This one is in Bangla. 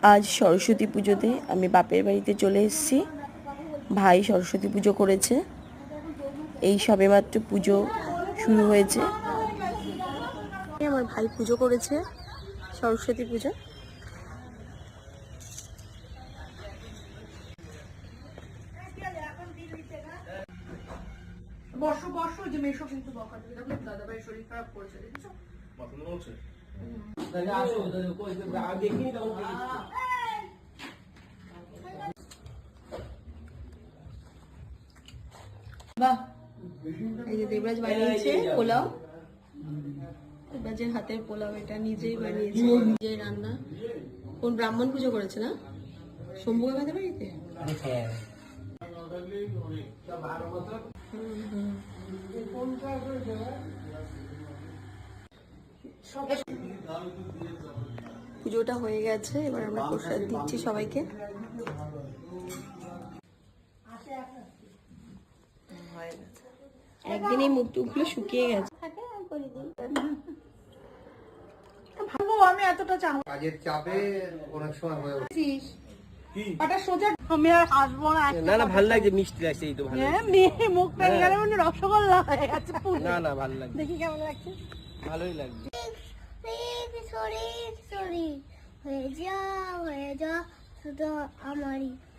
আজ সরস্বতী পুজোতে আমি বাপের বাড়িতে চলে এসেছি। ভাই সরস্বতী পুজো করেছে, এই সবেমাত্র পুজো শুরু হয়েছে। আমার ভাই পুজো করেছে সরস্বতী পুজো। বর্ষো বর্ষো যে মেশো কিন্তু বকা দিবে, দেখো দাদা ভাই শরীর খারাপ করেছে, দেখেছো মাথা নড়ছে। তাহলে আসো, তাহলে কই দেখিনি তখন বাহ। এই যে দেবরাজ বানিয়েছে পোলাও, দেবরাজের হাতের পোলাও, এটা নিজেই বানিয়েছে, নিজেই রান্না। কোন ব্রাহ্মণ পুজো করেছে না শম্ভু কাকাদের বাড়িতে? পুজোটা হয়ে গেছে, এবার আমরা প্রসাদ দিচ্ছি সবাইকে। একদিন এই মুখ টুকগুলো শুকিয়ে গেছে। ভাবো আমি এতটা কাজের চাপে অনেক সময় হয়ে ওঠে। ওটা সোজা আমি আর আসবো না। না না ভালো লাগছে, মিষ্টি লাগছে, এই তো ভালো লাগছে। মেয়ে মুখ পেয়ে গেলে মানে রসগোল্লা হয়ে গেছে পুরো। না না ভালো লাগছে, দেখি কেমন লাগছে। ভালোই লাগছে। সরি হয়ে যা শুধু আমারই